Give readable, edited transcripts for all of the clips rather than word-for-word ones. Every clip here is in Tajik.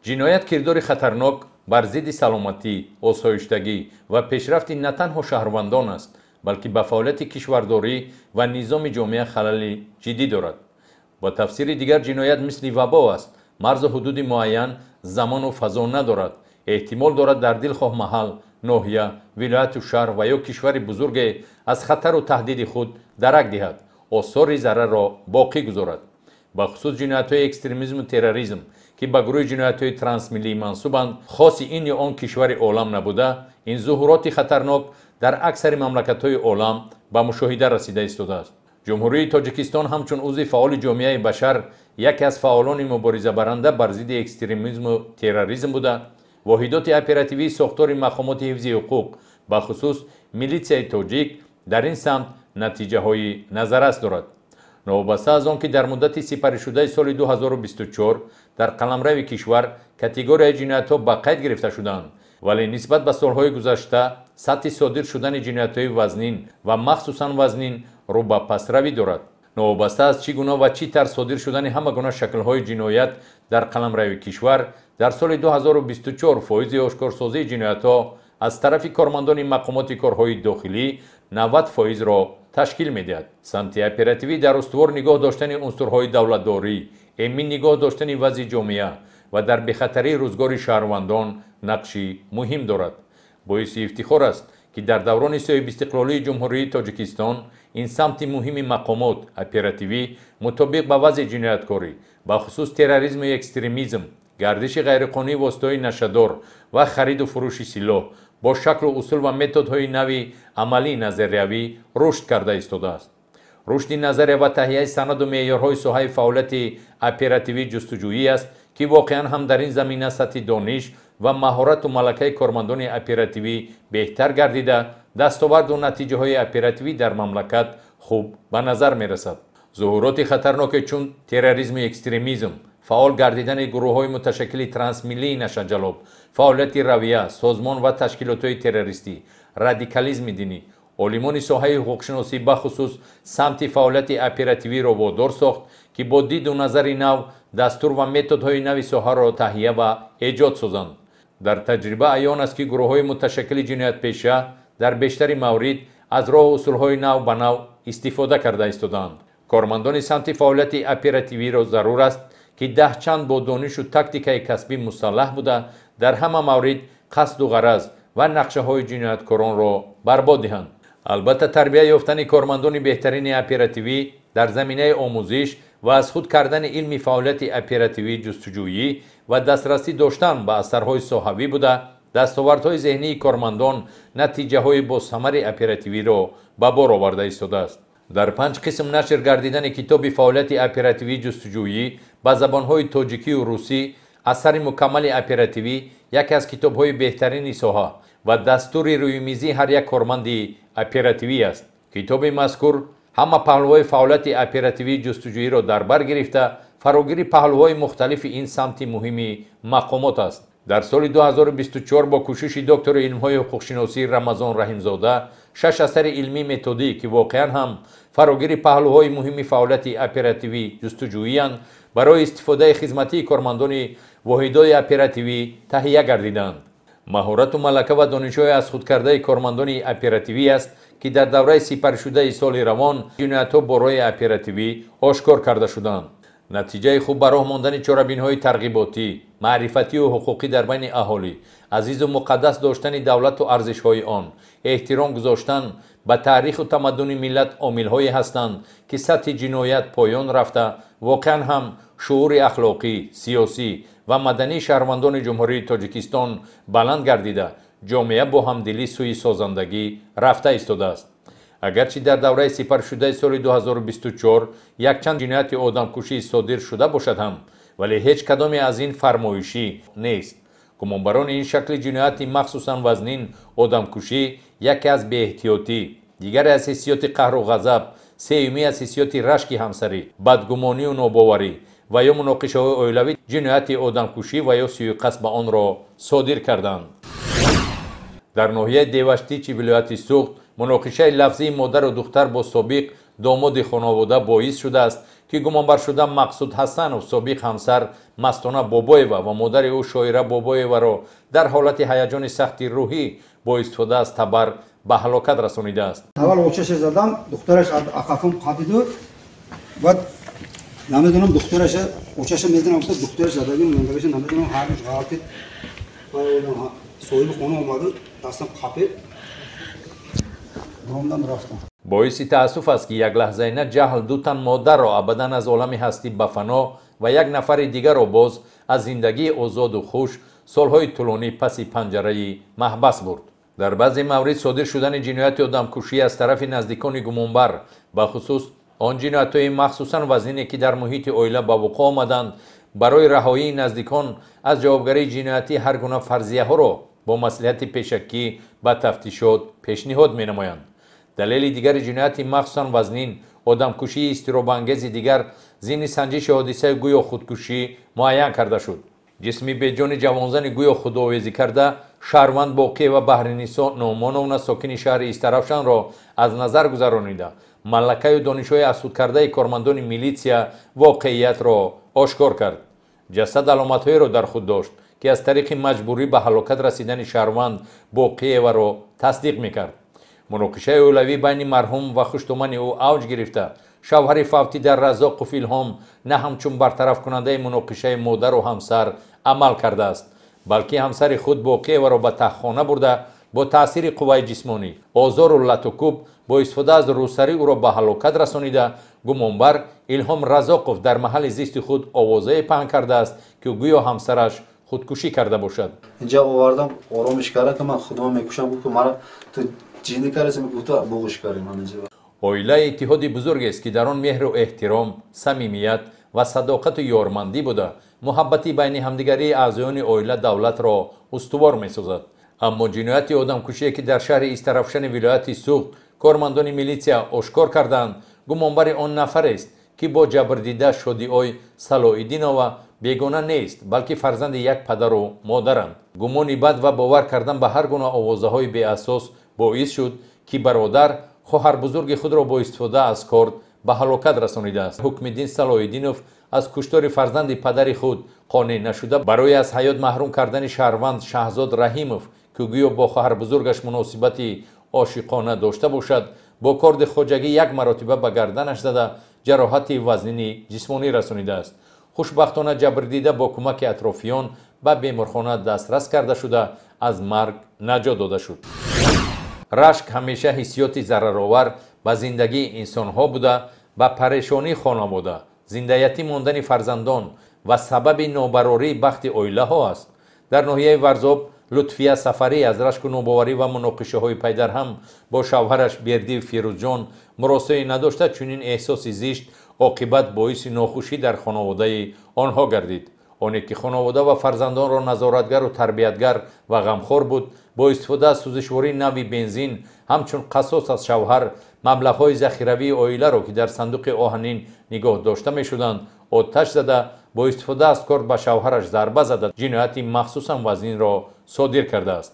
جنایت کردار خطرناک بر ضد سلامتی، آسایشتگی و پیشرفت نه تنها شهروندان است، بلکه به فعالیت کشورداری و نظام جامعه خلل جدی دارد. با تفسیر دیگر جنایت مثل وبا است، مرز و حدود معین، زمان و فضا ندارد. احتمال دارد در دلخواه محل، ناحیه، ولایت و شهر و یا کشور بزرگ از خطر و تهدید خود درک دهد، آثار ضرر را باقی گذارد. به خصوص جنایت‌های اکستریمیسم و تروریسم که به گروه جنایت‌های ترانسمیلی منسوبند، خاص این یا آن کشور عالم نبوده، این ظهورات خطرناک در اکثر مملکت‌های عالم به مشاهده رسیده ایستاده است. جمهوری تاجیکستان همچون عضو فعال جامعه بشر یکی از فعالان مبارزه برنده بر ضد اکستریمیسم و تروریسم بوده. واحدات اپراتیوی ساختار مقامات حفظ حقوق به خصوص میلیسیای تاجیک در این سمت نتیجه های نظررس دارد. نوابسته از آن که در مدت سپری شده سال 2024 در قلمرو کشور کاتگوری جنایت ها به قید گرفته شدند، ولی نسبت به سالهای گذشته سطح صادر شدن جنایت های وزنین و مخصوصا وزنین رو به پسروی دارد. نوابسته از چگونه و چی طرز صادر شدن همه گونه شکل‌های جنایت در قلمرو کشور در سال 2024 فایز آشکارسازی جنایت‌ها از طرف کارمندان مقامات کارهای داخلی 90% را تشکیل می‌دهد. سمت اپراتیوی در استوار نگاه داشتن عنصرهای دولتداری، امین نگاه داشتن وضع جامعه و در بخطری روزگار شهروندان نقشی مهم دارد. باعث افتخار است که در دوران صاحب استقلالی جمهوری تاجیکستان این سمت مهم مقامات اپراتیوی مطابق به وضع جنایتکاری به خصوص تروریسم و اکستریمیسم، گردش غیرقانونی واسطه‌های نشادار و خرید و فروش سلاح با شکل و اصول و متدهای نوی عملی نظریوی رشد کرده ایستاده است. رشد نظریه و تهیه سند و معیارهای ساحه فعالیت اپراتیوی جستجویی است که واقعا هم در این زمینه سطح دانش و مهارت و ملکه کارمندان اپراتیوی بهتر گردیده، دستاورد و نتیجه های اپراتیوی در مملکت خوب به نظر می رسد. ظهورات خطرناک چون تروریسم و اکستریمیسم، فعال گردیدن گروه های متشکل ترانسمیلی نشانجلب، فعالیت رویه، سازمان و تشکیلات های تروریستی، رادیکالیسم دینی، عالمان ساحه حقوقشناسی به خصوص سمت فعالیت اپراتیوی را وادار ساخت که با دید و نظر نو دستور و متدهای نوی ساحه را تهیه و ایجاد سازند. در تجربه عیان است که گروه های متشکل جنایت پیشه در بیشتر موارد از راه اصول های نو به نو استفاده کرده ایستادند. کارمندان سمت فعالیت اپراتیوی را ضرور است که ده چند با دانش و تاکتیکای کسبی مسلح بوده در همه مورد قصد و غرض و نقشه های جنایتکاران را برباد دهند. البته تربیت یافتن کارمندان بهترین اپراتیوی در زمینه آموزش و از خود کردن علم فعالیت اپراتیوی جستجویی و دسترسی داشتن به اثرهای صحوی بوده، دستاوردهای ذهنی کارمندان نتیجه های با ثمر اپراتیوی را به بار آورده ایستاده است. در 5 قسم نشر گردیدن کتاب فعالیت اپراتیوی جستجویی به زبانهای تاجیکی و روسی، اثر مکمل اپراتیوی یکی از کتاب‌های بهترین ساحه و دستور رویمیزی هر یک کارمند اپراتیوی است. کتاب مذکور همه پهلوهای فعالیت اپراتیوی جستجویی را در بر گرفته فراگیری پهلوهای مختلف این سمت مهم مقامات است. در سال 2024 با کوشش دکتر علم‌های حقوق‌شناسی رمضان رحیم‌زاده 6 اثر علمی متدی که واقعا هم فراگیری پهلوهای مهم فعالیت اپراتیوی جستجویی اند برای استفاده خدمتی کارمندان واحدهای اپراتیوی تهیه گردیدند. مهارت و ملکه و دانش‌های از خود کرده کارمندان اپراتیوی است که در دوره سپری شده سال روان جنایت‌ها با راه اپراتیوی آشکار کرده شدند. نتیجه خوب به راه ماندن چاره‌بین‌های ترغیباتی، معرفتی و حقوقی در بین اهالی، عزیز و مقدس داشتن دولت و ارزش‌های آن، احترام گذاشتن به تاریخ و تمدن ملت عامل‌هایی هستند که سطح جنایت پایان رفته واقعا هم شعور اخلاقی، سیاسی و مدنی شهروندان جمهوری تاجیکستان بلند گردیده جامعه با همدلی سوی سازندگی رفته ایستاده است. اگرچه در دوره سپری شده سال 2024 یک چند جنایت آدمکشی صادر شده باشد هم، ولی هیچ کدام از این فرمایشی نیست. گمانبران این شکل جنایت مخصوصا وزنین آدمکشی یکی از بی احتیاطی، دیگر از حسیات قهر و غضب، سومی از حسیات رشک همسری، بدگمانی و ناباوری و یا مناقشه های اولوی جنایت آدمکشی و یا سوء قصد به آن را صادر کردند. در ناحیه دیوشتی ولایت سوخت مناقشه لفظی مادر و دختر با سابق домоди хонавода боис шудааст ки гумонбаршуда мақсуд ҳасанов собиқ ҳамсар мастона бобоева ва модари ӯ шоира бобоеваро дар ҳолати ҳаяҷони сахти рӯҳӣ бо истифода аз табар ба ҳалокат расонидааст. аввал очаша задам, духтараш ақафам қабиду, баъд намедонам духтараша очаша медонам гуфта духтараш задагим мендагаша намедонам ҳариш ғалати соҳиби хона омаду дастам қапид ромдам рафтам. боиси таассуф аст ки як лаҳзаина ҷаҳл ду тан модарро абадан аз олами ҳастӣ ба фано ва як нафари дигарро боз аз зиндагии озоду хуш солҳои тӯлонӣ паси панҷараи маҳбас бурд. дар баъзе маврид содир шудани ҷинояти одамкушӣ аз тарафи наздикони гумонбар бахусус он ҷиноятҳои махсусан вазнине ки дар муҳити оила ба вуқӯъ омаданд барои раҳоии наздикон аз ҷавобгарии ҷиноятӣ ҳар гуна фарзияҳоро бо маслиҳати пешакӣ ба тафтишот пешниҳод менамоянд. далели дигари ҷинояти махсусан вазнин одамкушии изтиробангези дигар зимни санҷиши ҳодисаи гӯё худкушӣ муайян карда шуд. ҷисми беҷони ҷавонзани гӯё худовезӣ карда шаҳрванд боқӣ ва баҳринисо номоновна сокини шаҳри истарафшанро аз назар гузаронида малакаю донишҳои асудкардаи кормандони милитсия воқеиятро ошкор кард. ҷасад аломатҳоеро дар худ дошт ки аз тариқи маҷбурӣ ба ҳалокат расидани шаҳрванд боқиеваро тасдиқ мекард. муноқишаи оилавӣ байни марҳум ва хуштумани ӯ авҷ гирифта шавҳари фавтӣ дар раззоқу филҳом на ҳамчун бартарафкунандаи муноқишаи модару ҳамсар амал кардааст, балки ҳамсари худ боқиеваро ба таҳхона бурда бо таъсири қувваи ҷисмонӣ озору латукуб бо истифода аз рӯсарӣ ӯро ба ҳалокат расонида гумонбар илҳом раззоқов дар маҳалли зисти худ овозае паҳн кардааст ки гӯё ҳамсараш худкушӣ карда бошад. инҷа овардам оромиш карда ки ман худам мекушам гуфт мара ту ҷинӣ кардасем гуфта буғиш кардем манҷа. Оила иттиҳоди бузургест ки дар он меҳру эҳтиром, самимият ва садоқату ёрмандӣ буда муҳаббати байни ҳамдигарии аъзоёни оила давлатро устувор месозад. аммо ҷинояти одамкушие ки дар шаҳри истарафшани вилояти суғд кормандони милитсия ошкор карданд гумонбари он нафарест ки бо ҷабрдида шодиой салоиддинова бегона нест, балки фарзанди як падару модаранд. гумони бад ва бовар кардан ба ҳар гуна овозаҳои беасос боис шуд ки бародар хоҳарбузурги худро бо истифода аз корд ба ҳалокат расонидааст. ҳукмиддин салоиддинов аз куштори фарзанди падари худ қонеъ нашуда барои аз ҳаёт маҳрум кардани шаҳрванд шаҳзод раҳимов ки гӯё бо хоҳарбузургаш муносибати ошиқона дошта бошад бо корди хоҷагӣ як маротиба ба гарданаш зада ҷароҳати вазнини ҷисмонӣ расонидааст. хушбахтона ҷабрдида бо кӯмаки атрофиён ба беморхона дастрас карда шуда аз марг наҷот дода шуд. рашк ҳамеша ҳиссиёти зараровар ба зиндагии инсонҳо буда ба парешонии хонавода зиндаятӣ мондани фарзандон ва сабаби нобарории бахти оилаҳо аст. дар ноҳияи варзоб лутфия сафарӣ аз рашку нобоварӣ ва муноқишаҳои пайдарҳам бо шавҳараш бердии фирӯзҷон муросаи надошта чунин эҳсоси зишт оқибат боиси нохушӣ дар хонаводаи онҳо гардид. оне ки хонавода ва фарзандонро назоратгару тарбиятгар ва ғамхор буд бо истифода аз сӯзишвории нави бензин ҳамчун қасос аз шавҳар маблағҳои захиравии оиларо ки дар сандуқи оҳанин нигоҳ дошта мешуданд оташ зада бо истифода аз корд ба шавҳараш зарба зада ҷинояти махсусан вазнинро содир кардааст.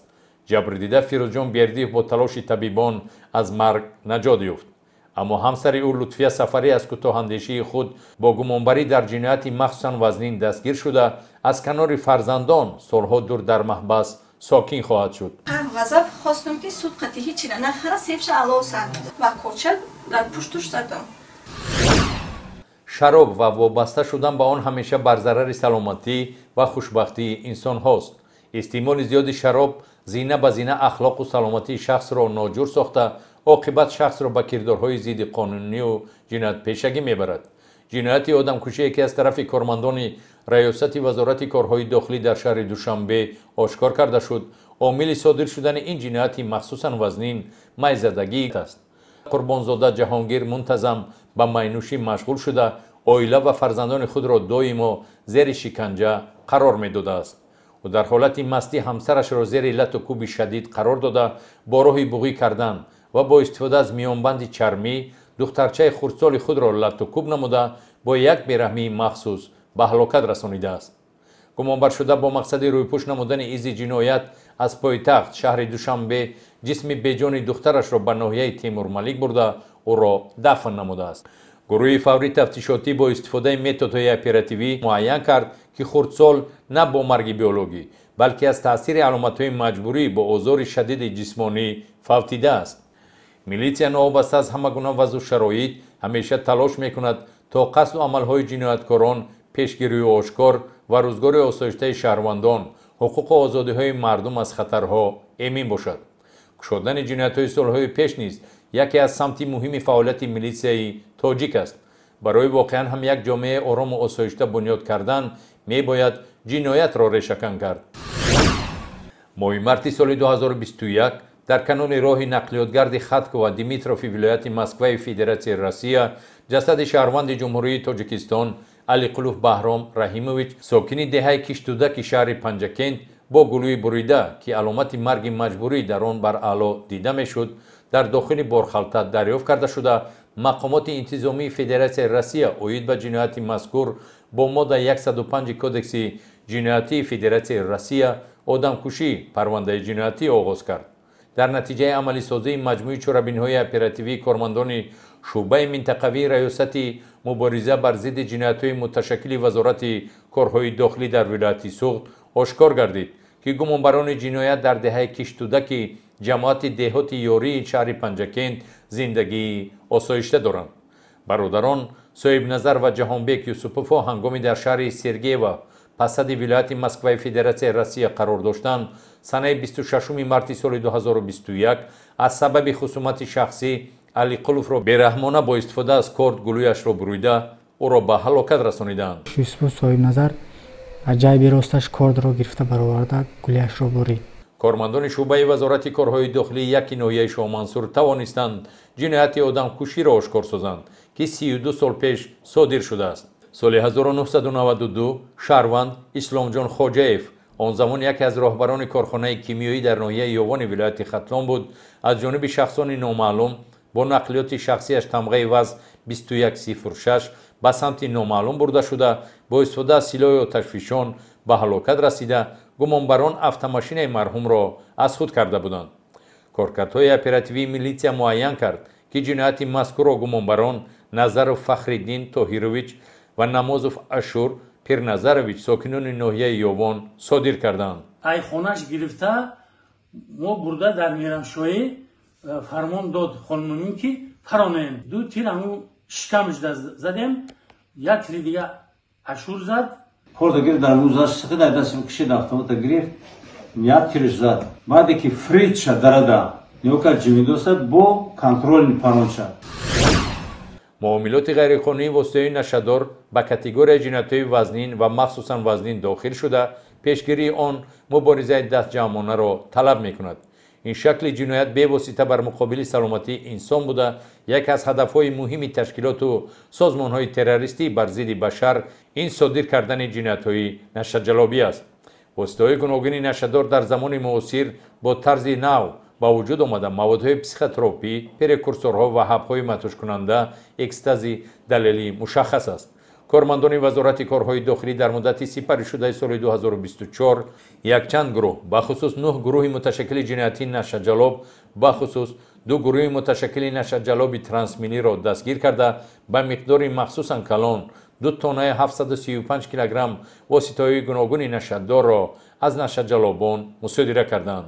ҷабрдида фирӯзҷон бердиев бо талоши табибон аз марг наҷот ёфт. аммо ҳамсари ӯ лутфия сафарӣ аз кӯтоҳандешии худ бо гумонбарӣ дар ҷинояти махсусан вазнин дастгир шуда аз канори фарзандон солҳо дур дар маҳбас сокин хоҳад шуд. ғазаб хостум ки суд қатъи чина нахара сефша алов сад ва корча дар пуштуш задам. шароб ва вобаста шудан ба он ҳамеша бар зарари саломатӣ ва хушбахтии инсонҳост. истеъмоли зиёди шароб зина ба зина ахлоқу саломатии шахсро ноҷур сохта оқибат шахсро ба кирдорҳои зидди қонунию ҷиноятпешагӣ мебарад. ҷинояти одамкушие ки аз тарафи кормандони раёсати вазорати корҳои дохилӣ дар шаҳри душанбе ошкор карда шуд омили содир шудани ин ҷинояти махсусан вазнин майзадагӣ аст. қурбонзода ҷаҳонгир мунтазам ба майнӯшӣ машғул шуда оила ва фарзандони худро доимо зери шиканҷа қарор медодааст. ӯ дар ҳолати мастӣ ҳамсарашро зери лату кӯби шадид қарор дода бо роҳи буғӣ кардан ва бо истифода аз миёнбанди чармӣ духтарчаи хурдсоли худро лату кӯб намуда бо як бераҳмии махсус ба ҳалокат расонидааст. гумонбаршуда бо мақсади рӯйпӯш намудани изи ҷиноят аз пойтахт шаҳри душанбе ҷисми беҷони духтарашро ба ноҳияи темурмалик бурда او را دفن نموده است. گروه فوری تفتیشاتی با استفاده متدهای اپراتیوی معین کرد که خردسال نه با مرگ بیولوژی بلکه از تاثیر علامت‌های مجبوری با آزار شدید جسمانی فوتیده است. میلیسیا نوابسته از همه گونه وضع و شرایط همیشه تلاش میکند تا قصد و عملهای جنایتکاران، پیشگیری و آشکار و روزگار آسایشته شهروندان، حقوق و آزادی‌های مردم از خطرها امین باشد. کشودن جنایت‌های سال‌های پیش نیز یکی از سمت مهم فعالیت میلیسیای تاجیک است. برای واقعا هم یک جامعه آرام و آسایشته بنیاد کردن میباید جنایت را ریشه‌کن کرد. ماه مارس سال 2021 در کانون راه نقلیاتگرد خطک و دیمیتروف ولایت مسکو فدراسیای روسیه جسد شهروند جمهوری تاجیکستان علیقلوف بهرام رحیموویچ ساکن دهه کشتودک شهر پنجکند با گلوی بریده که علامت مرگ مجبوری در آن بر اعلی دیده میشد در داخل بارخلطه دریافت کرده شده. مقامات انتظامی فدراسیای روسیه اوید به جنایت مذکور با ماده 105 کودکس جنایتی فدراسیای روسیه آدمکشی پرونده جنایتی آغاز کرد. در نتیجه عملی سازی مجموعه چرابین‌های اپراتیوی کارمندان شعبه منطقوی ریاست مبارزه بر ضد جنایت‌های متشکل وزارت کارهای داخلی در ولایت سوخت آشکار گردید که گمانبران جنایت در دهه کشتودک جماعت دهات یاری شهر پنجکند زندگی آسایشته دارند. برادران صاحب نظر و جهانبک یوسوپوف هنگامی در شهر سرگیو پسد ولایت مسکو فدراسیای روسیه قرار داشتند سنه 26 مارس سال 2021 از سبب خصومت شخصی علیقلوف را بی‌رحمانه با استفاده از کارت گلویش را بریده او را به هلاکت رسانیدند. یوسوپوف صاحب نظر از جای بیراستش کارت را گرفته برآورده گلویش را برید. کارمندان شعبه وزارت کارهای داخلی یک ناحیه شاه منصور توانستند جنایت آدمکشی را آشکار سازند که 32 سال پیش صادر شده است. سال 1992 شهروند اسلام جان خواجه‌اف آن زمان یکی از راهبران کارخانه کیمیایی در ناحیه یوان ولایت ختلان بود از جانب شخصان نامعلوم با نقلیات شخصیش تمغه وزن 2106 به سمت نامعلوم برده شده با استفاده از سلاح آتشفشان به هلاکت رسیده. گمانبران автомاشین مرحوم را از خود کرده بودند. کارکردهای اپراتیوی میلیسیا معین کرد که جنایت مذکور را گمانبران نظر فخرالدین طاهرویچ و نمازوف اشور پیرنظرویچ ساکنان ناحیه یوان صادر کردند. ای خونش گرفته ما برده در میرمشاهی فرمان داد خانمونیم که پرانین دو تیر همون شکمش زدیم یک تیر دیگه اشور زد. Orada girdi uzak sıkı da edersin kişi de avtomata girip niyat kirişzat. Madde ki fritça darada nyoka cimidosa bu kontrol paronça. معاملات غیرقانونی واسطه نشدار به کاتگوری جنایت‌های وزنین و مخصوصاً وزنین داخل شده پیشگیری آن مبارزه دست جمعانه را طلب می‌کند. این شکل جنایت به واسطه بر مقابل سلامتی انسان بوده یک از هدف‌های مهم تشکیلات و سازمان‌های تروریستی بر ضد بشر این صادر کردن جنایت‌های نشجلابی است. واسطه‌های گوناگون نشدار در زمان معاصر با طرز نو با وجود آمده موادهای پسیخوتروپی، پرکورسورها و حب‌های متوش کننده اکستازی دلیلی مشخص است. کارمندان وزارت کارهای داخلی در مدت سپری شده سال 2024 یک چند گروه بخصوص 9 گروه متشکل جنایتی نشجلاب بخصوص 2 گروه متشکل نشجلاب ترانسمینی را دستگیر کرده به مقدار مخصوصاً کلان 2 تن 735 کیلوگرم واسطه‌های گوناگون نشدار را از نشجلابان مصادره کردند.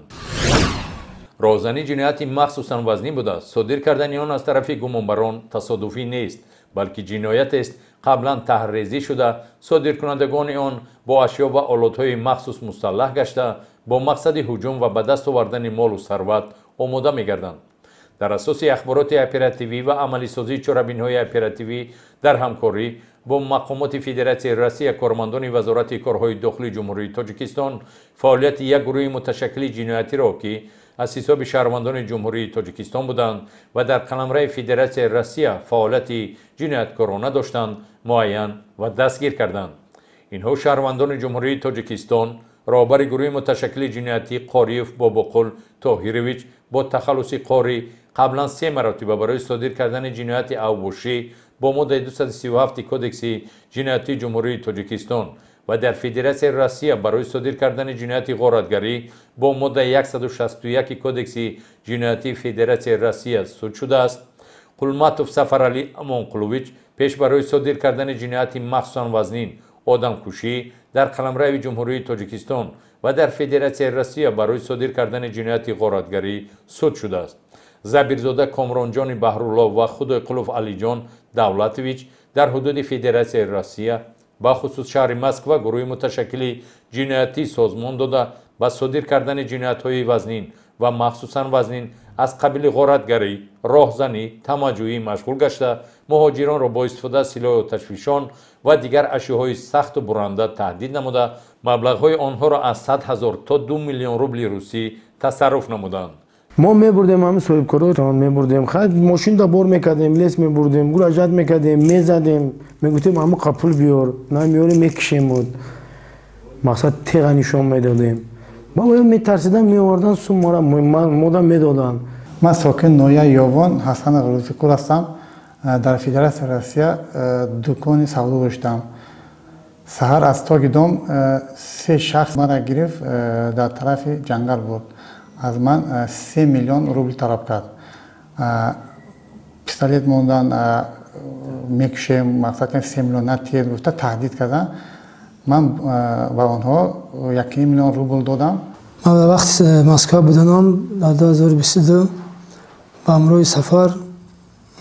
رازنی جنایت مخصوصاً وزنی بوده صادر کردن آن از طرف گمانبران تصادفی نیست بلکه جنایت است قبلا تحریزی شده صادر کنندگان آن با اشیا و آلات‌های مخصوص مسلح گشته با مقصد هجوم و به دست آوردن مال و ثروت آماده می‌گردند. در اساس اخبارات اپراتیوی و عملی سازی چرابین‌های اپراتیوی در همکاری با مقامات فدراسیای روسیه کارمندان وزارت کارهای داخلی جمهوری تاجیکستان فعالیت یک گروه متشکل جنایتی را که از حساب شهروندان جمهوری تاجیکستان بودند و در قلمرو فدراسیای روسیه فعالیت جنایتکارانه داشتند معین و دستگیر کردند. اینها شهروندان جمهوری تاجیکستان رهبر گروه متشکل جنایتی قاریف باباقل طاهرویچ با تخلص قاری قبلا 3 مرتبه برای صادر کردن جنایت اوبوشی با ماده 237 کودکس جنایتی جمهوری تاجیکستان و در فدراسیای روسیه برای صادر کردن جنایت غارتگری با ماده 161 کودکس جنایتی فدراسیای روسیه صادر شده است. қулматов сафарали амонқулович пеш барои содир кардани ҷинояти махсусан вазнин одамкушӣ дар қаламрави ҷумҳурии тоҷикистон ва дар федератсияи россия барои содир кардани ҷинояти ғоратгарӣ суд шудааст. забирзода комронҷони баҳрулло ва худойқулов алиҷон давлатович дар ҳудуди федератсияи россия ба хусус шаҳри москва гурӯҳи муташаккили ҷиноятӣ созмон дода ба содир кардани ҷиноятҳои вазнин ва махсусан вазнин аз қабили ғоратгарӣ роҳзанӣ тамаҷҷӯҳӣ машғул гашта муҳоҷиронро бо истифода аз силоҳи оташфишон ва дигар ашёҳои сахту буранда таҳдид намуда маблағҳои онҳоро аз 100 000 то 2 миллион рубли русӣ тасарруф намуданд. ما میبردیم همه صاحب کاراتان میبردیم خد ماشین دا بار میکردیم لیس میبردیم گراجت میکردیم میزدیم میگفتیم همه قپول بیار نمیاریم میکشیم بود مقصد تیغ نشان میدادیم ما باید میترسیدن میوردن سو ما را مادم میدادن. من ساکن نویه یاوان حسن غروزی‌پور هستم. در فدراسیای روسیه دکان سودا داشتم. سحر از تاگیدام 3 شخص مرا گرفت در طرف جنگل بود. از من 3 میلیون روبل طلب کرد. پیستولیت موندن میکشیم مقصد 3 میلیون نتیر گفته تهدید کردن. من با آنها 1 میلیون روبل دادم. من به وقت مسکو بودم در 2022 با امروی سفر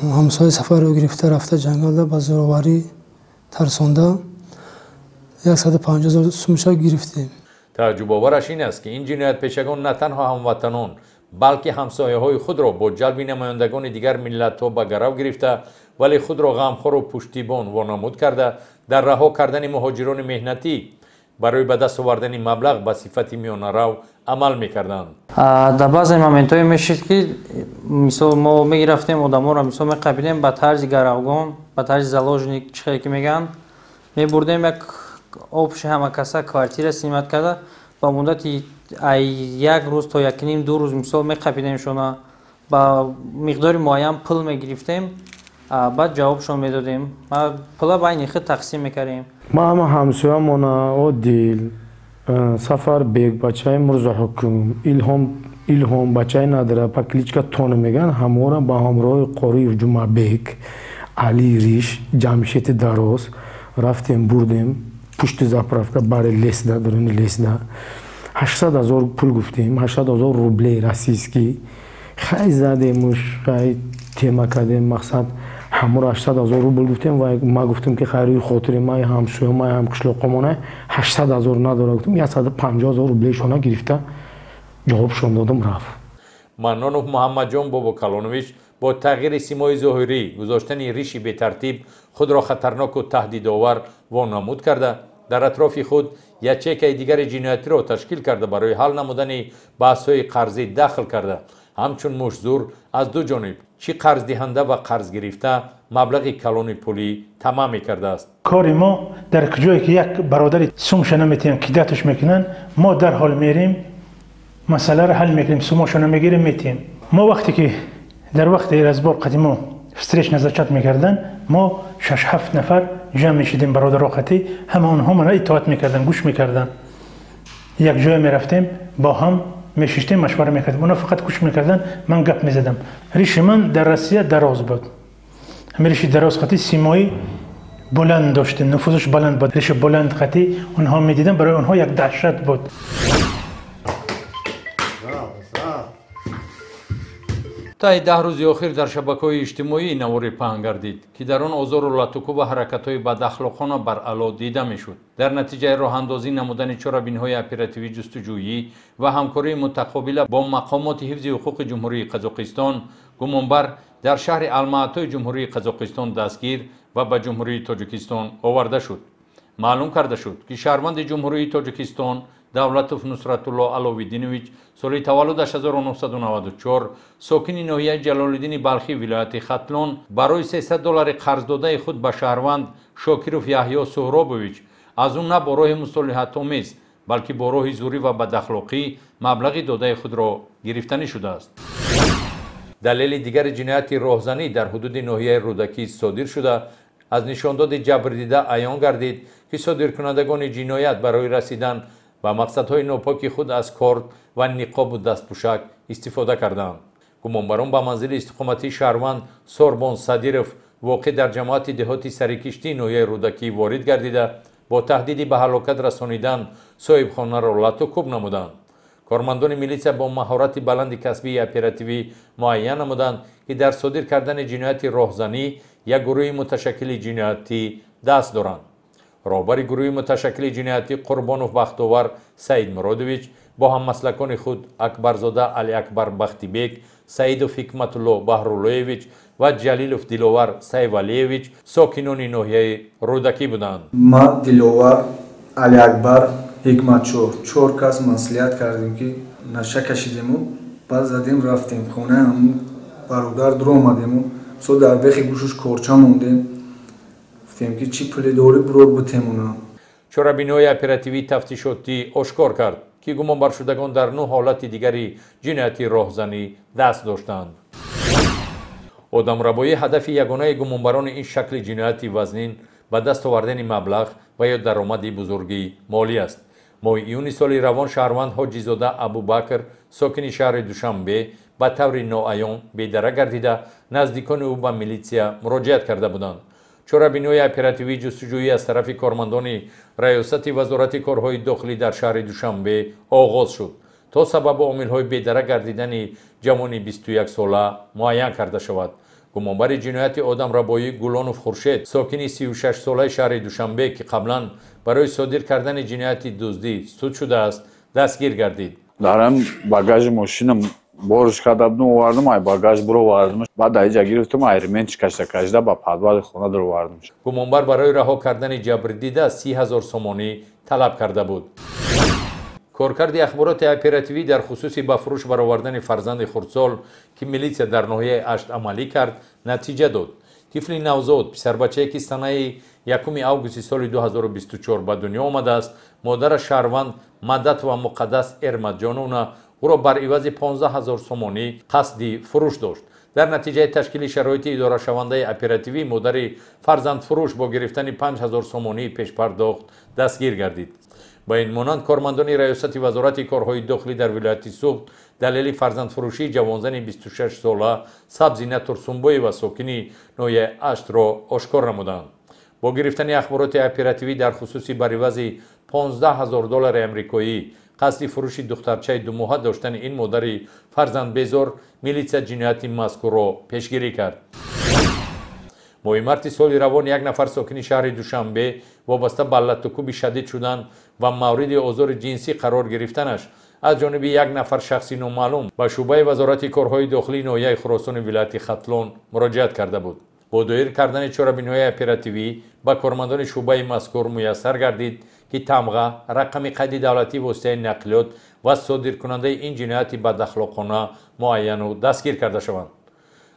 همسایه سفر رو گرفته رفته جنگل با زورواری ترسونده 150,000 سومشا گرفتیم. تعجب‌آورش این است که این جنایت‌پیشگان نه تنها هموطنان بلکه همسایه‌های خود را با جلب نمایندگان دیگر ملت‌ها به گرو گرفته ولی خود را غمخوار و پشتیبان وانمود کرده در رها کردن مهاجران مهنتی برای به دست آوردن مبلغ به صفت میانه‌رو عمل می‌کردند. در بعضی مومنت‌های میشد که مثلا ما می‌گرفتیم آدم‌ها را مثلا می‌قبیدیم به طرز گروگان به طرز زلاژنیک چیزی که میگن می‌بردیم یک آبش همه کسا کوارتیر سیمت کرده با مدت 1 روز تا 1.5 2 روز مثلا می‌قبیدیم شونا با مقدار معین پول می‌گرفتیم بعد جوابشون میدادیم ما پول بین خود تقسیم می‌کردیم. ما همسایه‌مون عادل سفر بیگ بچه مرزا حکوم ایلهام بچه نداره با کلیچکا تون میگن همورا با همراه قاری جمعه بیگ علی ریش جمشید دراز رفتیم بردیم پشت زاپرافکا برای لیسدا درون لیسدا 800,000 پول گفتیم 800,000 روبل راسیسکی خیلی زدیمش خیلی تیما کردیم مقصد همون 800,000 روبل گفتیم و ما گفتیم که خیلی خاطر ما همسایه ما هم قشلاقمونه 800,000 نداره گفتیم 150,000 روبلشون گرفته جوابشون دادم رفت. منانوف محمد جان بابا کلانویچ با تغییر سیمای ظاهری گذاشتن ریشی به ترتیب خود را خطرناک و تهدیدآور وانمود کرده در اطراف خود یک چکه دیگر جنایتی را تشکیل کرده برای حل نمودن بحث‌های قرضی داخل کرده همچون مشزور از دو جانب چی قرض دهنده و قرض گرفته مبلغ کلان پولی تمام کرده است. کار ما در کجایی که یک برادر سومش نمیتونن کیدتش میکنن ما در حال میریم مسئله را حل میکنیم سومش نمیگیریم میتیم ما وقتی که در وقت رزبار قدیما استریش نزاکت میکردن ما 6-7 نفر جمع میشدیم برادر راقتی همه اونها من اطاعت میکردن گوش میکردن یک جای میرفتیم با هم میشیشتیم مشوره میکردیم اونا فقط گوش میکردن من گپ میزدم ریش من در روسیه دراز بود همه ریش دراز خطی سیمایی بلند داشت نفوذش بلند بود ریش بلند خطی اونها میدیدن برای اونها یک دهشت بود. تا 10 روز اخیر در شبکه‌های اجتماعی نواری پهن گردید که در آن آزار و لطکو و حرکت‌های بداخلاقانه بر علا دیده میشد. در نتیجه راه اندازی نمودن چاره‌بین‌های اپراتیوی جستجویی و همکاری متقابل با مقامات حفظ حقوق جمهوری قزاقستان گمانبر در شهر الماتی جمهوری قزاقستان دستگیر و به جمهوری تاجیکستان آورده شد. معلوم کرده شد که شهروند جمهوری تاجیکستان دولتوف نصرت الله علاویدینویچ سال تولدش 1994 ساکن ناحیه جلالالدین بلخی ولایت ختلان برای $300 قرض داده خود به شهروند شاکروف یحیی سهرابویچ از اون نه با راه مصالحت آمیز بلکه با راه زوری و بداخلاقی مبلغ داده خود را گرفتنی شده است. دلیل دیگر جنایت راهزنی در حدود ناحیه رودکی صادر شده از نشانداد جبر دیده عیان گردید که صادرکنندگان جنایت برای رسیدن و مقصدهای ناپاک خود از کارت و نقاب و دستپوشک استفاده کردند. гумонбарон ба манзили истиқоматии шаҳрванд сорбон садиров воқеъ дар ҷамоати деҳоти сарикиштии ноҳияи рӯдакӣ ворид гардида бо таҳдиди ба ҳалокат расонидан соҳибхонаро лату кӯб намуданд. кормандони милитсия бо маҳорати баланди касбии оперативӣ муайян намуданд ки дар содир кардани ҷинояти роҳзанӣ як гурӯҳи муташаккили ҷиноятӣ даст доранд. роҳбари гурӯҳи муташаккили ҷиноятӣ қурбонов бахтовар саид муродович бо ҳаммаслакони худ акбарзода алиакбар бахтибек, саидов ҳикматулло баҳруллоевич ва ҷалилов диловар сайвалиевич сокинони ноҳияи рӯдакӣ буданд. ма диловар алиакбар ҳикматчӯ 4 кас маслиҳат кардем ки наша кашидему баъд задем рафтем хонаи ҳамн бародар дур омадему со дар бехи гӯшаш корча мондем гуфтем ки чӣ пуле дорӣ бурор бутемуна. чорабинои оперативии тафтишотӣ ошкор кард ки гумонбаршудагон дар 9 ҳолати дигари ҷинояти роҳзанӣ даст доштанд. одамрабоӣ ҳадафи ягонаи гумонбарони ин шакли ҷинояти вазнин ба даст овардани маблағ ва ё даромади бузурги молӣ аст. моҳи июни соли равон шаҳрванд ҳоҷизода абубакр сокини шаҳри душанбе ба таври ноаён бедара гардида наздикони ӯ ба милитсия муроҷиат карда буданд. чорабинои оперативии ҷустуҷӯӣ аз тарафи кормандони раёсати вазорати корҳои дохилӣ дар шаҳри душанбе оғоз шуд то сабабу омилҳои бедара гардидани ҷавони 21 сола муайян карда шавад. гумонбари ҷинояти одамрабоӣ гулонов хуршед сокини 36 солаи шаҳри душанбе ки қаблан барои содир кардани ҷинояти дуздӣ суд шудааст дастгир гардид. дарам багажи мошинам борш карда будам овардам ай багаж буровардам баъд аиҷа гирифтам ай ремень кашида ба подвали хона дуровардам. гумонбар барои раҳо кардани ҷабрдида 30 000 сомонӣ талаб карда буд. коркарди ахбороти оперативӣ дар хусуси ба фурӯш баровардани фарзанди хурдсол ки милитсия дар ноҳияи ашт амалӣ кард натиҷа дод. тифли навзод писарбачае ки санаи 1 августи соли 2024 ба дунё омадааст модараш шаҳрванд мадатова муқаддас эрматҷоновна ӯро бар ивази 15 000 сомонӣ қасди фурӯш дошт. дар натиҷаи ташкили шароити идорашавандаи оперативӣ модари фарзандфурӯш бо гирифтани 5 000 сомонии пешпардохт дастгир гардид. ба ин монанд кормандони раёсати вазорати корҳои дохилӣ дар вилояти суғд далели фарзандфурӯшии ҷавонзани 26 сола сабзина турсунбоева сокини ноҳияи аштро ошкор намуданд. бо гирифтани ахбороти оперативӣ дар хусуси бар ивази 15 000 доллари амрикоӣ қасди фурӯши духтарчаи думоҳа доштани ин модари фарзандбезор милитсия ҷинояти мазкурро пешгирӣ кард. моҳи марти соли равон як нафар сокини шаҳри душанбе вобаста ба латтукуби шадид шудан ва мавриди озори ҷинсӣ қарор гирифтанаш аз ҷониби як нафар шахси номаълум ба шӯъбаи вазорати корҳои дохилии ноҳияи хуросони вилояти хатлон муроҷиат карда буд. бо доир кардани чорабинои оперативӣ ба кормандони шӯъбаи мазкур муяссар гардид ки тамға рақами қайди давлатии воситаи нақлиёт ва содиркунандаи ин ҷинояти бадахлоқона муайяну дастгир карда шаванд.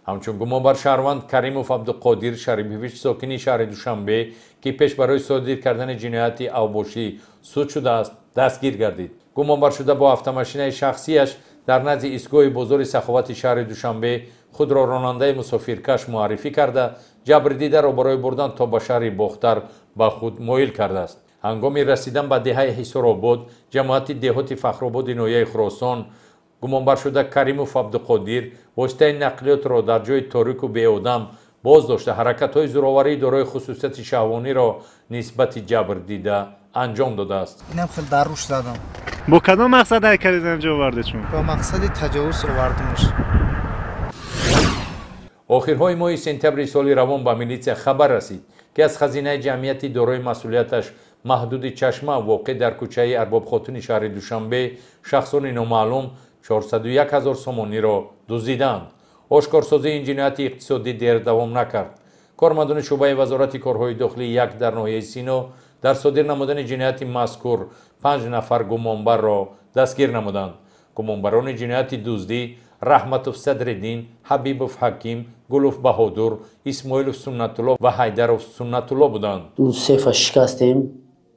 ҳамчун гумонбар шаҳрванд каримов абдуқодир шарипович сокини шаҳри душанбе ки пеш барои содир кардани ҷинояти авбошӣ суд шудааст дастгир гардид. гумонбаршуда бо автомошинаи шахсияш дар назди истгоҳи бозори саховати шаҳри душанбе худро ронандаи мусофиркаш муаррифӣ карда ҷабрдидаро барои бурдан то ба шаҳри бохтар ба худ моил кардааст. ҳангоми расидан ба деҳаи ҳисоробод ҷамоати деҳоти фахрободи ноҳияи хуросон гумонбаршуда каримов абдуқодир воситаи нақлиётро дар ҷои торику беодам боз дошта ҳаракатҳои зӯроварии дорои хусусияти шаҳвониро нисбати ҷабрдида анҷом додааст. инам хел дарруш задам. бо кадом мақсад ҳайкалида анҷо оварда чун? бо мақсади таҷовуз овардамш. охирҳои моҳи сентябри соли равон ба милитсия хабар расид ки аз хазинаи ҷамъияти дорои масъулияташ маҳдуди чашма воқеъ дар кӯчаи арбобхотуни шаҳри душанбе шахсони номаълум 401 000 сомониро дуздиданд. ошкорсозии ин ҷинояти иқтисодӣ дер давом накард. кормандони шӯъбаи вазорати корҳои дохилӣ як дар ноҳияи сино дар содир намудани ҷинояти мазкур 5 нафар гумонбарро дастгир намуданд. гумонбарони ҷинояти дуздӣ раҳматов садреддин, ҳабибов ҳаким, гулов баҳодур, исмоилов суннатулло ва ҳайдаров суннатулло буданд. ду сефа шикастем,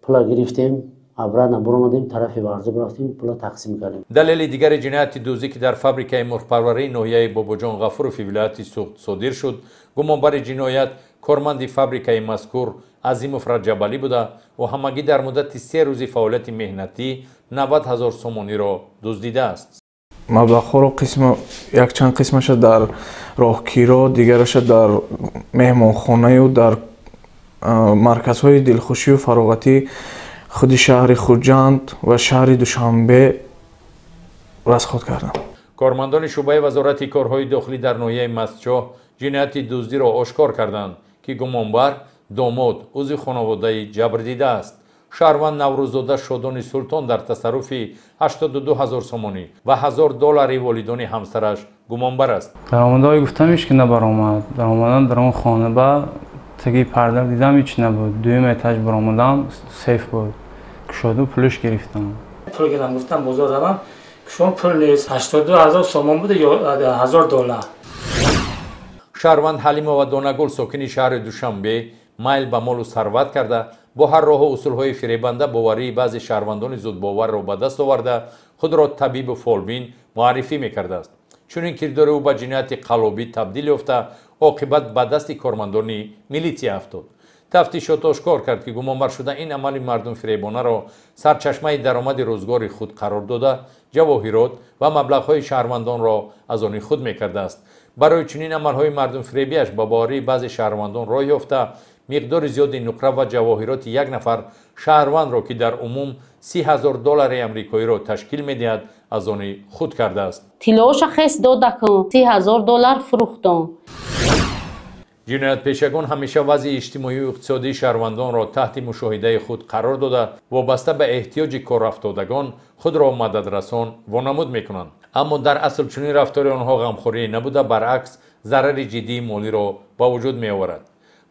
пула гирифтем, обратно буромадем, тарафи варзаб рафтем, пула тақсим кардем. далели дигари ҷинояти дуздӣ ки дар фабрикаи мурғпарварии ноҳияи бобоҷон ғафурови вилояти суғд содир шуд, гумонбари ҷиноят корманди фабрикаи мазкур азимов раҷабалӣ буда ва ҳамагӣ дар муддати 3 рӯзи фаъолияти меҳнатӣ 90 000 сомониро дуздидааст. маблағҳоро якчанд қисмаша дар роҳгиро, дигараша дар меҳмонхонаю дар марказҳои дилхушию фароғатӣ худи шаҳри Хурҷанд ва шаҳри Душанбе расход кардам. кормандони шӯъбаи вазорати корҳои дохилӣ дар ноҳияи Мастчоҳ ҷинояти дуздиро ошкор карданд, ки гумонбар домод узви хонаводаи ҷабрдида аст. шаҳрванд Наврӯзода Шодони Султон дар тасарруфи 82 000 сомонӣ ва $1000 волидони ҳамсараш гумонбар аст. даромадҳои гуфтамиш ки набаромад. Даромадам дар он хона ба таги парда дидам ҳеч набуд. Дуюм этаж баромадам, сейф буд. Кушоду пулиш гирифтам. Пул гирам гуфтам бозор равам. Кушон пул нест. 82 000 сомон буд ё $1000. шаҳрванд Ҳалимова Донагул сокини шаҳри Душанбе майл ба молу сарват карда бо ҳар роҳу усулҳои фиребанда боварии баъзе шаҳрвандони зудбоварро ба даст оварда худро табибу фолбин муаррифӣ мекардааст. чунин кирдори ӯ ба ҷинояти қаллобӣ табдил ёфта оқибат ба дасти кормандони милитсия афтод. тафтишот ошкор кард ки гумонбаршуда ин амали мардумфиребонаро сарчашмаи даромади рӯзгори худ қарор дода ҷавоҳирот ва маблағҳои шаҳрвандонро аз они худ мекардааст. барои чунин амалҳои мардумфиребиаш ба боварии баъзе шаҳрвандон роҳ ёфта миқдори зиёди нуқра ва ҷавоҳироти як нафар шаҳрвандро ки дар умум $30,000 амрикоиро ташкил медиҳад аз они худ кардааст. тиллооша хес додакун $30,000 фурӯхтон. ҷиноятпешагон ҳамеша вазъи иҷтимоию иқтисодии шаҳрвандонро таҳти мушоҳидаи худ қарор дода вобаста ба эҳтиёҷи корафтодагон худро мададрасон вонамуд мекунанд. аммо дар асл чунин рафтори онҳо ғамхорӣ набуда, баръакс зарари ҷиддии молиро ба вуҷуд меоварад.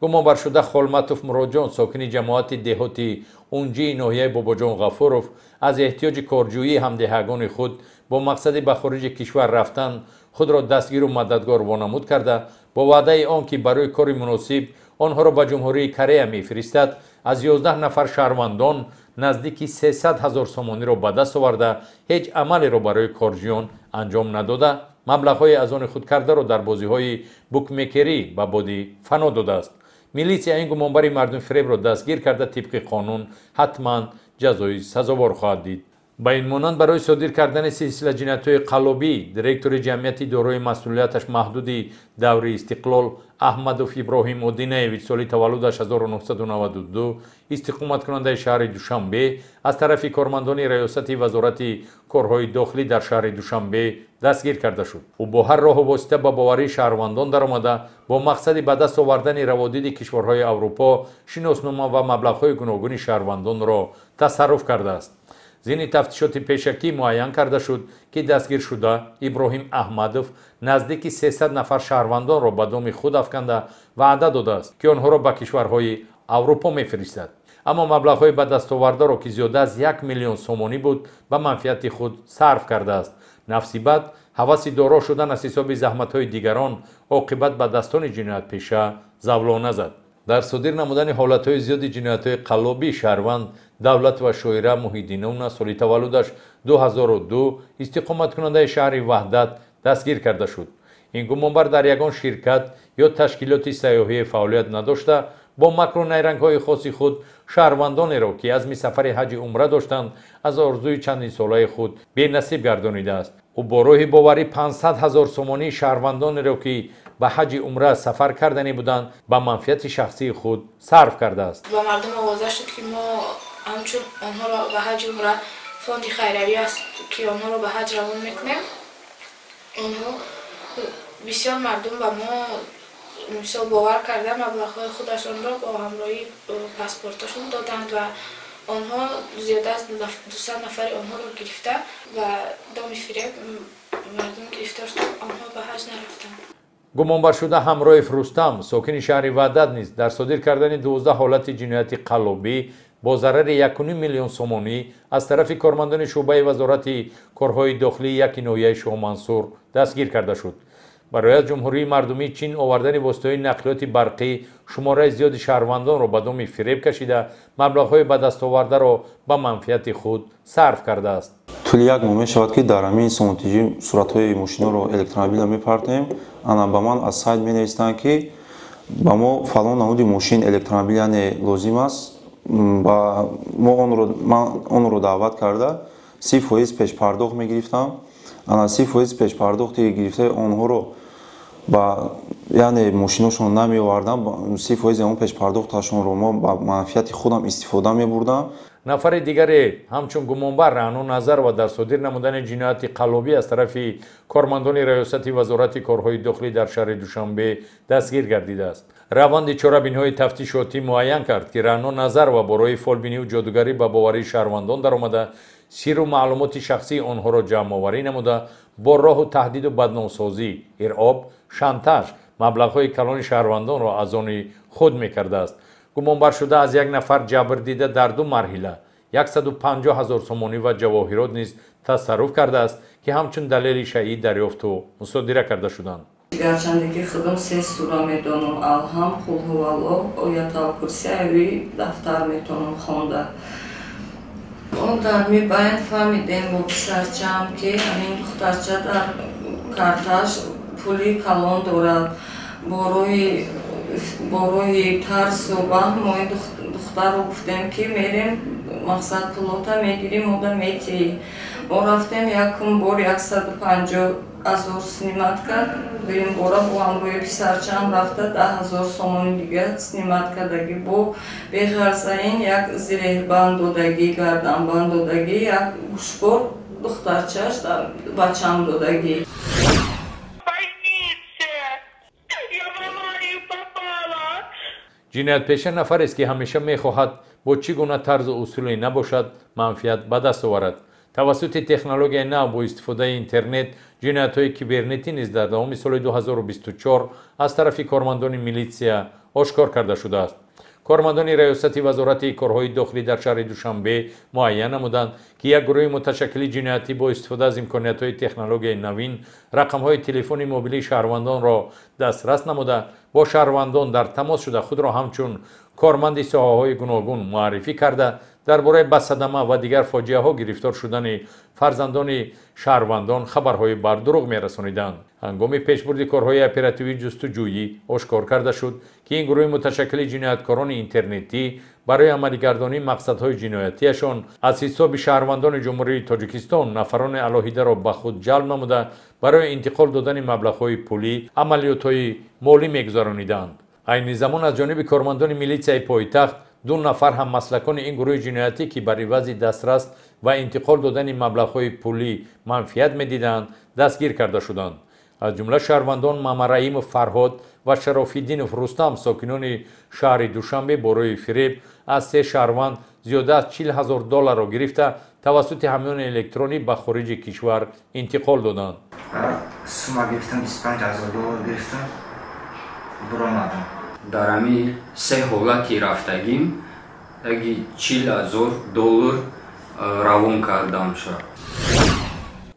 гумонбаршуда Холматов Муродҷон сокини ҷамоати деҳоти унҷии ноҳияи Бобоҷон Ғафуров аз эҳтиёҷи корҷӯии ҳамдиҳагони худ бо мақсади ба хориҷи кишвар рафтан худро дастгиру мададгор вонамуд карда бо ваъдаи он ки барои кори муносиб онҳоро ба ҷумҳурии Корея мефиристад аз 11 нафар шаҳрвандон наздики 300 000 сомониро ба даст оварда ҳеҷ амалеро барои корҷӯён анҷом надода маблағҳои аз они худкардаро дар бозиҳои букмекерӣ ба боди фано додааст. милитсия ин гумонбари мардумфиребро дастгир карда тибқи қонун ҳатман ҷазои сазовор хоҳад дид. ба ин монанд барои содир кардани силсила ҷиноятҳои қаллобӣ директори ҷамъияти дорои масъулияташ маҳдуди даври истиқлол Аҳмадов Иброҳим Одинаевич соли таваллудаш 1992 истиқоматкунандаи шаҳри Душанбе аз тарафи кормандони раёсати вазорати корҳои дохилӣ дар шаҳри Душанбе дастгир карда шуд. ӯ бо ҳар роҳу восита ба боварии шаҳрвандон даромада бо мақсади ба даст овардани раводиди кишварҳои Аврупо шиноснома ва маблағҳои гуногуни шаҳрвандонро тасарруф кардааст. зини тафтишоти пешакӣ муайян карда шуд ки дастгиршуда Иброҳим Аҳмадов наздики 300 нафар шаҳрвандонро ба доми худ афканда ваъда додааст ки онҳоро ба кишварҳои Аврупо мефиристад. аммо маблағҳои ба дастовардаро ки зиёда аз 1 миллион сомонӣ буд ба манфиати худ сарф кардааст. нафси бад ҳаваси доро шудан аз ҳисоби заҳматҳои дигарон оқибат ба dastoни ҷиноятпеша завлона зад. дар содир намудани ҳолатҳои зиёди ҷиноятҳои қаллобии шаҳрванд Давлат ва Шоира Муҳиддиновна соли таваллудаш 2002 истиқоматкунандаи шаҳри Ваҳдат дастгир карда шуд. ин гумонбар дар ягон ширкат ё ташкилоти сайёҳие фаъолият надошта бо макру найрангҳои хоси худ шаҳрвандонеро ки азми сафари ҳаҷи умра доштанд аз орзуи чандинсолаи худ бенасиб гардонидааст. ӯ бо роҳи боварӣ 500 000 сомонии шаҳрвандонеро ки ба ҳаҷи умра сафар кардани буданд ба манфиати шахсии худ сарф кардааст. ба мардум овоза шуд ки мо ҳамчун онҳоро ба ҳаҷи умра фонди хайравӣ аст ки онҳоро ба ҳаҷ равон мекунем. онҳо бисёр мардум ба мо мисол бовар карда маблағҳои худашонро бо ҳамроҳи паспорташон доданд ва онҳо зиёда аз 200 нафари онҳоро гирифта ва доми фиреб мардум гирифтор шуд, онҳо ба ҳаҷ нарафтанд. гумонбаршуда Ҳамроев Рустам сокини шаҳри Ваҳдат низ дар содир кардани 12 ҳолати ҷинояти қаллобӣ бо зарари 1.5 миллион сомонӣ аз тарафи кормандони шӯъбаи вазорати корҳои дохилии яки ноҳияи Шоҳмансур дастгир карда шуд. барои аз ҷумҳурии мардумии Чин овардани воситаҳои нақлиёти барқӣ шумораи зиёди шаҳрвандонро ба доми фиреб кашида маблағҳои ба дастовардаро ба манфиати худ сарф кардааст. тӯли як моҳ мешавад ки дар ҳамин соатиҷӣ суратҳои мошиноро электромобилро мепартем. ана ба ман аз сайт менавистанд ки ба мо фалон намуди мошин электромобил яъне лозим аст. ман онро даъват карда 30% пешпардохт мегирифтам. ана 30% пешпардохти гирифтаи онҳоро ба яъне мошиношон намеовардам. 30% он пешпардохташонро мо ба манфиати худам истифода мебурдам. нафари дигаре ҳамчун гумонбар раҳну назар ва дар содир намудани ҷинояти қаллобӣ аз тарафи кормандони раёсати вазорати корҳои дохилӣ дар шаҳри душанбе дастгир гардидааст. раванди чорабиниҳои тафтишотӣ муайян кард ки раҳну назар ва бо роҳи фолбиниву ҷодугарӣ ба боварии шаҳрвандон даромада сирру маълумоти шахсии онҳоро ҷамъоварӣ намуда бо роҳу таҳдиду бадномсозӣ ироб шантаж маблағҳои калони шаҳрвандонро аз они худ мекардааст. гумонбаршуда аз як нафар ҷабрдида дар ду марҳила 150 000 сомонӣ ва ҷавоҳирот низ тасарруф кардааст ки ҳамчун далели шайъӣ дарёфту мусодира карда шуданд. гарчанде ки худам се сура медонам алҳам қулҳуваллоҳ оятал курсияви дафтар метонам хонда. он дар мебайн фаҳмидем бо писарчаам ки ҳамин духтарча дар карташ пули калон дорад. бо роҳи тарсу ваҳм мои духтарро гуфтем ки мерем мақсад пулота мегирим мода метии. мо рафтем якум бор 150 000 снимат кард. дуюм бора бо ҳамроҳи писарчаам рафта 10 000 сомони дига снимат кардагӣ бо беғарзаин як зиреҳбанд додагӣ гарданбанд додагӣ як гӯшбор духтарчаш бачам додагӣ. ҷиноятпеша нафарест ки ҳамеша мехоҳад бо чӣ гуна тарзу усуле набошад манфиат ба даст оварад. тавассути технологияи нав бо истифодаи интернет ҷиноятҳои кибернетӣ низ дар давоми соли 2024 аз тарафи кормандони милитсия ошкор карда шудааст. кормандони раёсати вазорати корҳои дохилӣ дар шаҳри душанбе муайян намуданд ки як гурӯҳи муташаккили ҷиноятӣ бо истифода аз имкониятҳои технологияи навин рақамҳои телефони мобилии шаҳрвандонро дастрас намуда бо шаҳрвандон дар тамос шуда худро ҳамчун корманди соҳаҳои гуногун муаррифӣ карда дар бораи басадама ва дигар фоҷиаҳо гирифтор шудани фарзандони шаҳрвандон хабарҳои бар дурӯғ мерасониданд. ҳангоми пешбурди корҳои оперативии ҷустуҷӯӣ ошкор карда шуд ки ин гурӯҳи муташаккили ҷинояткорони интернетӣ барои амалигардонии мақсадҳои ҷиноятиашон аз ҳисоби шаҳрвандони ҷумҳурии тоҷикистон нафарони алоҳидаро ба худ ҷалб намуда барои интиқол додани маблағҳои пулӣ амалиётҳои молӣ мегузарониданд. айни замон аз ҷониби кормандони милитсияи пойтахт ду нафар ҳаммаслакони ин гурӯҳи ҷиноятӣ ки бар ивази дастрас ва интиқол додани маблағҳои пулӣ манфиат медиданд дастгир карда шуданд. аз ҷумла шаҳрвандон мамараимов фарҳод ва шарофиддинов рустам сокинони шаҳри душанбе бо роҳи фиреб аз се шаҳрванд зиёда аз $40,000-ро гирифта тавассути ҳамёни электронӣ ба хориҷи кишвар интиқол доданд. сума гирифтам $25,000 гирифтам буромадам. дар ҳамин се ҳолати рафтагим яки $40,000 равон кардам шуд.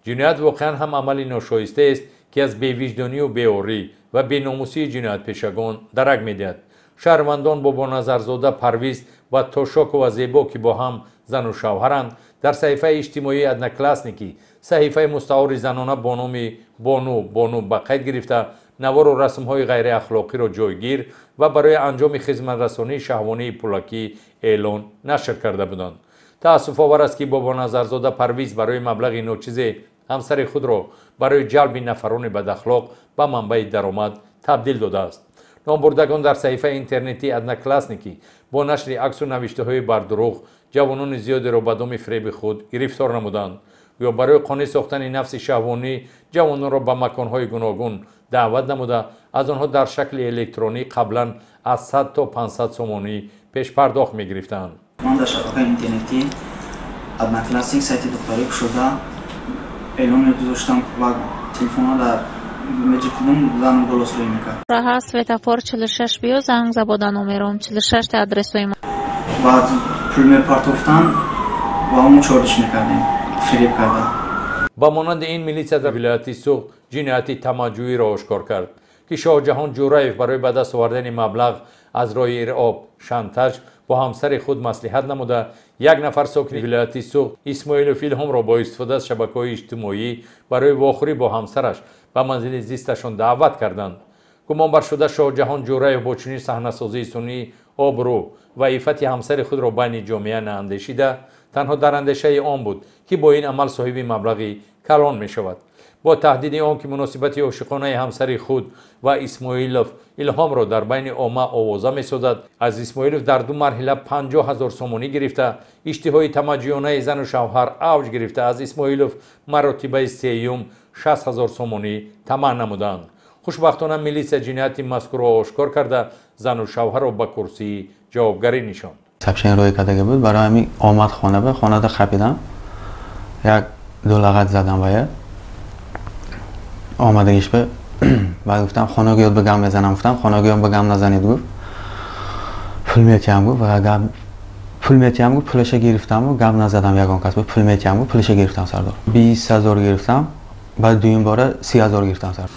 ҷиноят воқеан ҳам амали ношоистаест ки аз бевиҷдонию беорӣ ва беномусии ҷиноятпешагон дарак медиҳад. шаҳрвандон бобоназарзода парвиз ва тошокова зебо ки бо ҳам зану шавҳаранд дар саҳифаи иҷтимоии одноклассники саҳифаи мустаъори занона бо номи бону ба қайд гирифта навору расмҳои ғайриахлоқиро ҷойгир ва барои анҷоми хизматрасонии шаҳвонии пулакӣ эълон нашр карда буданд. таассуфовар аст ки бобоназарзода парвиз барои маблағи ночизе ҳамсари худро барои ҷалби нафарони бадахлоқ ба манбаи даромад табдил додааст. номбурдагон дар саҳифаи интернетии одноклассники бо нашри аксу навиштаҳои бардурӯғ ҷавонони зиёдеро ба доми фреби худ гирифтор намуданд ё барои қонеъ сохтани нафси шаҳвонӣ ҷавононро ба маконҳои гуногун даъват намуда аз онҳо дар шакли электронӣ қаблан аз 100 то 500 сомонӣ пешпардохт мегирифтанд. ман дар шабакаи интернетӣ одноклассник сайти духтарӣ кушода эълон мегузоштам ва телефонҳо дар меҷикудум зану голосрӯй мекард. раҳа светофор 46 биё занг забода номером 46 адресои ма. баъд пул мепартофтан ва ҳамон чордиш мекардем фиреб карда. ба монанди ин милитсия дар вилояти суғ ҷинояти тамаҷҷӯиро ошкор кард ки шоҳҷаҳон ҷураев барои ба даст овардани маблағ аз роҳи ироб шантаж бо ҳамсари худ маслиҳат намуда як нафар сокини вилояти суғ исмоилов илҳомро бо истифода аз шабакаҳои иҷтимоӣ барои вохӯрӣ бо ҳамсараш ба манзили зисташон даъват карданд. гумонбаршуда шоҳҷаҳон ҷураев бо чунин саҳнасозии сунъӣ обрӯ ва иффати ҳамсари худро байни ҷомеа наандешида تنها در اندیشه آن بود که با این عمل صاحب مبلغی کلان می شود. با تهدید آن که مناسبت عاشقانه همسر خود و اسماعیلوف الهام را در بین عامه آوازه می سازد، از اسماعیلوف در 2 مرحله 50,000 سومانی گرفته اشتهای تمجیانه زن و شوهر اوج گرفته از اسماعیلوف مراتبه سیوم 60,000 سومانی طمع نمودند. خوشبختانه میلیس جنایت مذکور را آشکار کرده زن و شوهر را به کرسی جوابگری نشاند. سبشین روی کدگی بود، برای همین آمد خانه به خانه خپیدم، یک 2 لغت زدم و آمدگیش به بعد گفتم خانگیات به گم بزنم، گفتم خانگیات به گم نزنید، گفت پول میتیم، گفت و پول میتیم، گفت پولش گرفتم و گم نزدم. یگان کس بود پول میتیم، گفت پولش گرفتم سردار 20,000 گرفتم، بعد دویم باره 30,000 گرفتم سردار.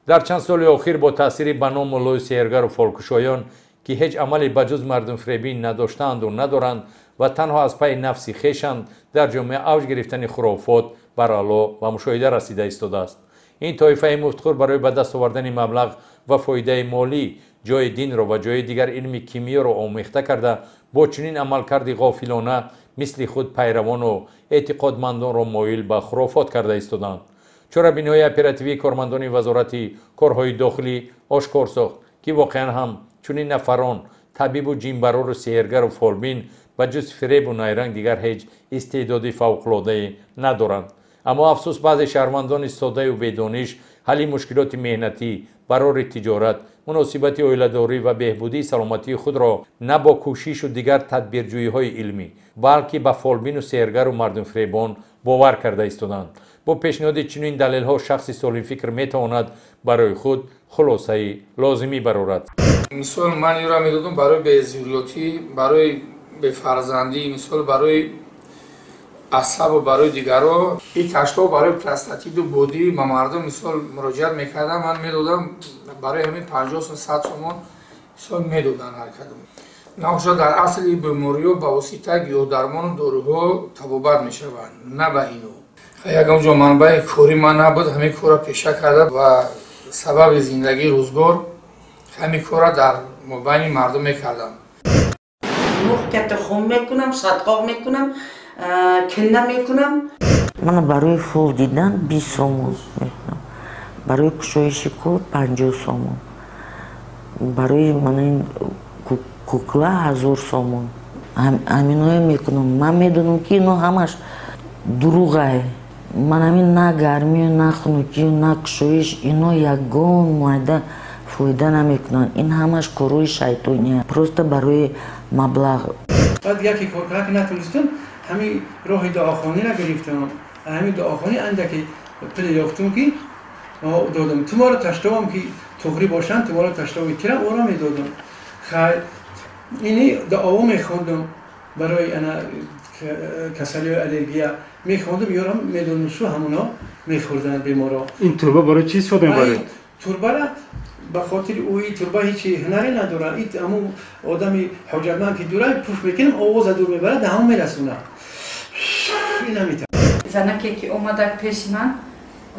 در چند سال اخیر با تاثیر بنا مولای سیرگر و فولکشایان که هیچ عملی بجز مردم فریبی نداشتند و ندارند و تنها از پای نفسی خویشند، در جامعه اوج گرفتن خرافات بر علا و مشاهده رسیده ایستاده است. این طایفه مفتخر برای به دست آوردن مبلغ و فایده مالی جای دین را و جای دیگر علم کیمیا را آمیخته کرده، با چنین عملکرد غافلانه مثل خود پیروان و اعتقادمندان را مایل به خرافات کرده ایستادند. چرابین‌های اپراتیوی کارمندان وزارت کارهای داخلی آشکار ساخت که واقعا هم چنین نفران طبیب و جینبرار و سحرگر و فالبین و جز فریب و نیرنگ دیگر هیچ استعدادی فوق‌العاده ندارند. اما افسوس بعضی شهروندان ساده و بدانش حل مشکلات مهنتی برای تجارت، مناسبت عائله‌داری و بهبودی سلامتی خود را نه با کوشش و دیگر تدبیرجویی‌های علمی بلکه با فالبین و سحرگر و مردم فریبان باور کرده ایستادند. با پیشنهاد چنین دلیل‌ها شخص سالم فکر می‌تواند برای خود خلاصه لازمی برآورد. مثال من این را می‌دادم برای بی‌ضروریاتی، برای بفرزندی، مثال برای عصب و برای دیگرها این کشتا برای پلاستیک و بودی ما مردم مثال مراجعت می‌کردم، من می‌دادم برای همین 50 تا 100 تومان مثال می‌دادن هر کدوم. نقشه در اصل بیماری‌ها با واسطه گیاه‌درمان و داروها تبابت می‌شوند، نه به اینو. یکم جو منبع کوری من نبود، همین کورا پیشه کرده و سبب زندگی روزگار همین کورا در بین مردم میکردم. مخکت خون میکنم، صدقه میکنم، کنه میکنم. من برای فول دیدن 20 سومون میکنم، برای کشایش کور 50 سومون، برای من این کوکلا 1000 سومون. همینو میکنم. من میدونم که اینو همش دروغه. من همین نه گرمی و نه خنکی و نه کشایش اینو یگان مایده فایده نمیکنن. این همش کاروی شیطانیه، پروست برای مبلغ. بعد یکی کار که نتونستم همین راه دعاخانی را گرفتم. همین دعاخانی اندکی پل یافتم که دادم. تو ما رو تشتاوم که تغری باشن، تو ما رو تشتاوی کرم او را میدادم. خیر اینی دعاو میخوندم برای انا کسلی و الرژی میخوندم، یارم میدونم شو همونا میخوردن بیمارا. این تربه برای چی شد میبره؟ تربه را به خاطر اوی تربه هیچی هنری نداره. این همون آدمی حجرمند که دوره پوف میکنم آواز دور میبره دهم میرسونه. این نمیتونه. زنکی که اومد پیش من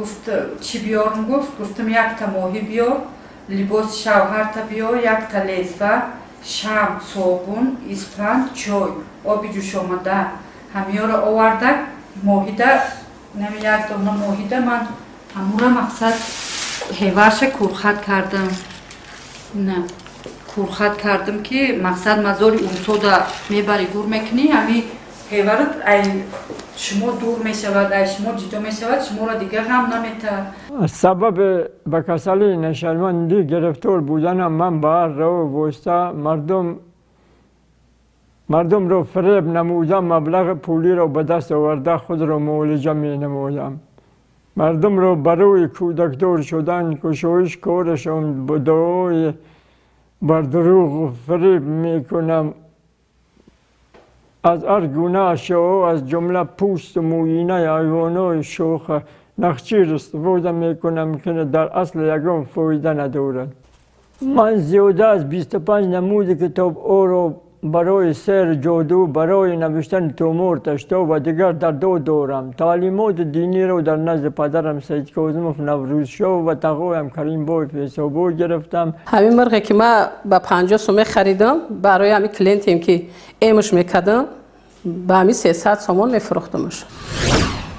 گفت چی بیارم؟ گفتم یک تا ماهی بیار، لباس شوهر تا بیار، یک تا لیزبه، شم، صابون، اسپند، چای، آبی جوش آمده همه را آورده. ماهیده نمی یک دانه ماهیده من همون را مقصد هیورش کورخط کردم. نه کورخط کردم که مقصد مزاری اون سودا میبری گور میکنی، همین هیورت ای شما دور میشود، ای شما جدا میشود، شما را دیگه غم نمیته. سبب به کسل نشرمندی گرفتار بودن من بر رو وستا مردم رو فریب نمودم، مبلغ پولی رو به دست آورده خود رو معالجه می نمودم. مردم رو برای کودکدار شدن کشایش کارشون به دعای بر دروغ فریب می کنم. از هر گونه اشیاء از جمله پوست و موینه حیوانات شوخ نخچیر استفاده می کنم که در اصل یگان فایده ندارد. من زیاده از 25 نمود کتاب او رو برای سیر جادو، برای نوشتن تومور تشتا و دیگر در دو دارم. تعلیمات دینی رو در نزد پدرم سید کاظموف نوروزشاه و تقایم کریم بای فیصابور گرفتم. همین مرغی که من با 50 سومه خریدم برای همین کلینتیم که ایمش میکردم به همین 300 سومون میفروختمش.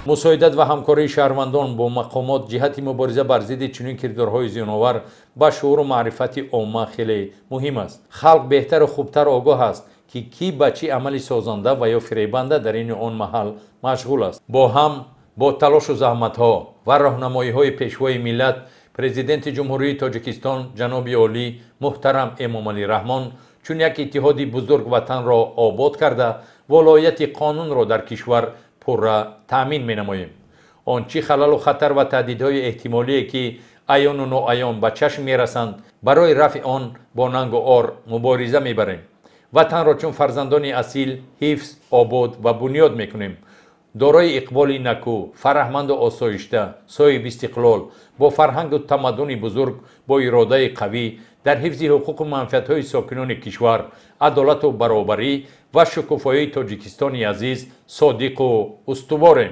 مساعدت و همکاری شهروندان با مقامات جهت مبارزه بر ضد چنین کردارهای زیان‌آور با شعور و معرفت عامه خیلی مهم است. خلق بهتر و خوبتر آگاه است که کی به چه عمل سازنده و یا فریبنده در این آن محل مشغول است. با تلاش و زحمت‌ها و راهنمایی‌های پیشوای ملت، پرزیدنت جمهوری تاجیکستان جناب عالی محترم امامعلی رحمان چون یک اتحادی بزرگ وطن را آباد کرده ولایت قانون را در کشور پررا تامین می‌نماییم. آنچه خلل و خطر و تهدیدهای احتمالی که عیان و ناعیان به چشم می‌رسند برای رفع آن با ننگ و عار مبارزه می‌بریم. وطن را چون فرزندان اصیل حفظ، آباد و بنیاد می‌کنیم. دارای اقبال نکو، فرهمند و آسایشته، صاحب استقلال، با فرهنگ و تمدن بزرگ، با اراده قوی در حفظ حقوق و منفعت‌های ساکنان کشور، عدالت و برابری و شکوفایی تاجیکستان عزیز صادق و استواریم.